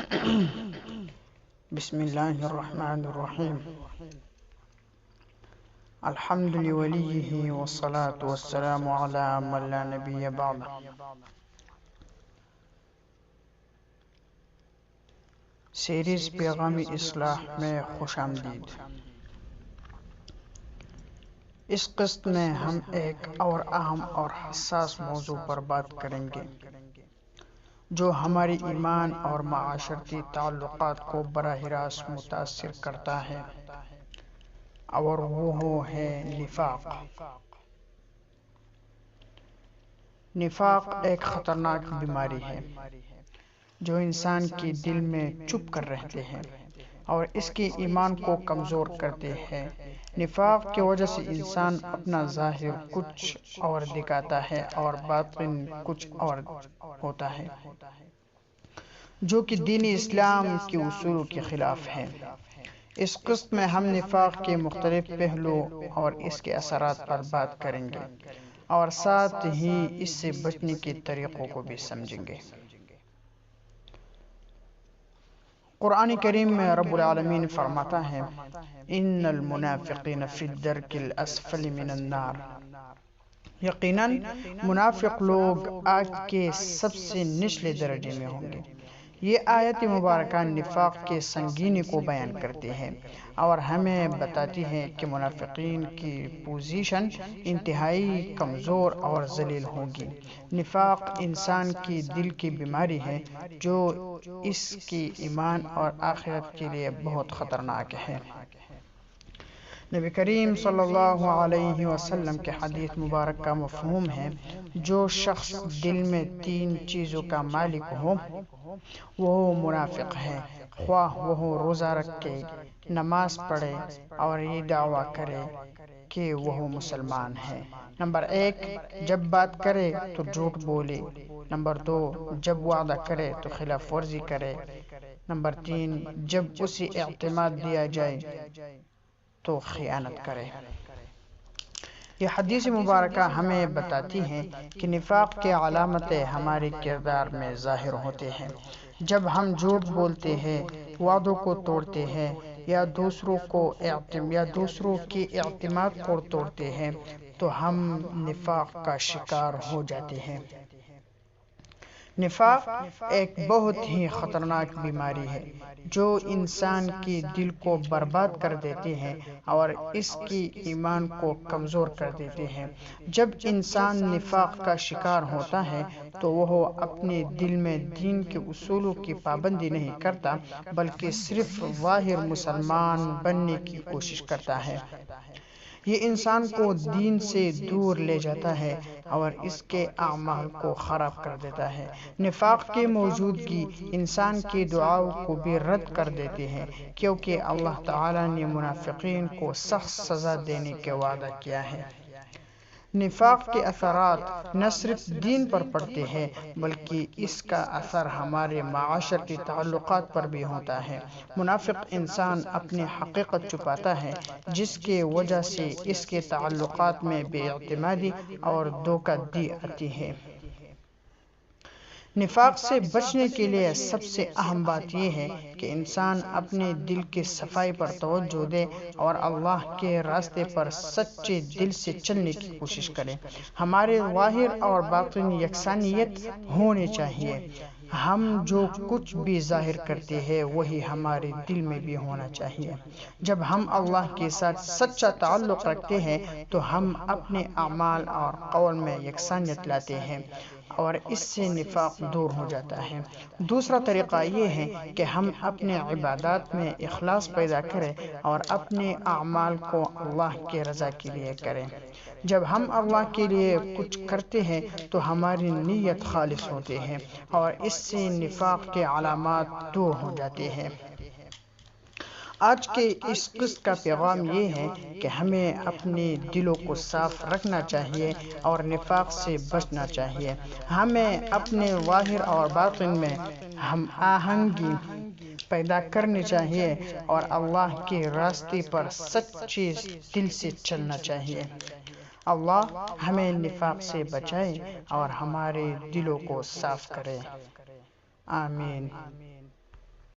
بسم اللہ الرحمن الرحیم الحمد لولیہ والصلاة والسلام علی من لا نبی بعد۔ سیریز پیغام اصلاح میں خوش آمدید۔ اس قسط میں ہم ایک اور اہم اور حساس موضوع پر بات کریں گے جو ہماری ایمان اور معاشرتی تعلقات کو براہ راست متاثر کرتا ہے، اور وہ ہے نفاق۔ نفاق ایک خطرناک بیماری ہے جو انسان کے دل میں چھپ کر رہتے ہیں اور اس کے ایمان کو کمزور کرتے ہیں۔ نفاق کی وجہ سے انسان اپنا ظاہر کچھ اور دکھاتا ہے اور باطن کچھ اور ہوتا ہے، جو کہ دین اسلام کے اصولوں کے خلاف ہے۔ اس قسط میں ہم نفاق کے مختلف پہلوؤں اور اس کے اثرات پر بات کریں گے اور ساتھ ہی اس سے بچنے کے طریقوں کو بھی سمجھیں گے۔ قرآن کریم میں رب العالمین فرماتا ہے، ان المنافقین فی الدرک الاسفل من النار۔ یقیناً منافق لوگ آگ کے سب سے نچلے درجے میں ہوں گے۔ یہ آیت مبارکہ نفاق کے سنگینی کو بیان کرتی ہے اور ہمیں بتاتی ہے کہ منافقین کی پوزیشن انتہائی کمزور اور ذلیل ہوگی۔ نفاق انسان کی دل کی بیماری ہے جو اس کی ایمان اور آخرت کے لیے بہت خطرناک ہے۔ نبی کریم صلی اللہ علیہ وسلم کے حدیث مبارک کا مفہوم ہے، جو شخص دل میں تین چیزوں کا مالک ہو وہ منافق ہے، خواہ وہ روزہ رکھے، نماز پڑھے اور یہ دعویٰ کرے کہ وہ مسلمان ہے۔ نمبر 1، جب بات کرے تو جھوٹ بولے۔ نمبر 2، جب وعدہ کرے تو خلاف ورزی کرے۔ نمبر 3، جب اسے اعتماد دیا جائے تو خیانت کرے۔ یہ حدیث مبارکہ ہمیں بتاتی ہے کہ نفاق کی علامتیں ہمارے کردار میں ظاہر ہوتے ہیں۔ جب ہم جھوٹ بولتے ہیں، وعدوں کو توڑتے ہیں یا دوسروں کے اعتماد کو توڑتے ہیں تو ہم نفاق کا شکار ہو جاتے ہیں۔ نفاق ایک بہت ہی خطرناک بیماری ہے جو انسان کے دل کو برباد کر دیتی ہے اور اس کی ایمان کو کمزور کر دیتی ہے۔ جب انسان نفاق کا شکار ہوتا ہے تو وہ اپنے دل میں دین کے اصولوں کی پابندی نہیں کرتا بلکہ صرف ظاہر مسلمان بننے کی کوشش کرتا ہے۔ یہ انسان کو دین سے دور لے جاتا ہے اور اس کے اعمال کو خراب کر دیتا ہے۔ نفاق کی موجودگی انسان کی دعاؤں کو بھی رد کر دیتی ہے، کیونکہ اللہ تعالیٰ نے منافقین کو سخت سزا دینے کا وعدہ کیا ہے۔ نفاق کے اثرات نہ صرف دین پر پڑتے ہیں بلکہ اس کا اثر ہمارے معاشرتی تعلقات پر بھی ہوتا ہے۔ منافق انسان اپنی حقیقت چھپاتا ہے، جس کی وجہ سے اس کے تعلقات میں بے اعتمادی اور دھوکہ دہی آتی ہے۔ نفاق سے بچنے کے لیے سب سے اہم بات یہ ہے کہ انسان اپنے دل کی صفائی پر توجہ دے اور اللہ کے راستے پر سچے دل سے چلنے کی کوشش کرے۔ ہمارے ظاہر اور باطن یکسانیت ہونی چاہیے۔ ہم جو کچھ بھی ظاہر کرتے ہیں وہی ہمارے دل میں بھی ہونا چاہیے۔ جب ہم اللہ کے ساتھ سچا تعلق رکھتے ہیں تو ہم اپنے اعمال اور قول میں یکسانیت لاتے ہیں اور اس سے نفاق دور ہو جاتا ہے۔ دوسرا طریقہ یہ ہے کہ ہم اپنے عبادات میں اخلاص پیدا کریں اور اپنے اعمال کو اللہ کی رضا کے لیے کریں۔ جب ہم اللہ کے لیے کچھ کرتے ہیں تو ہماری نیت خالص ہوتی ہے اور اس سے نفاق کے علامات دور ہو جاتے ہیں۔ آج کے اس قسط کا پیغام یہ ہے کہ ہمیں اپنے دلوں کو صاف رکھنا چاہیے اور نفاق سے بچنا چاہیے۔ ہمیں اپنے ظاہر اور باطن میں ہم آہنگی پیدا کرنی چاہیے اور اللہ کے راستے پر سچے دل سے چلنا چاہیے۔ اللہ ہمیں نفاق سے بچائے اور ہمارے دلوں کو صاف کرے۔ آمین۔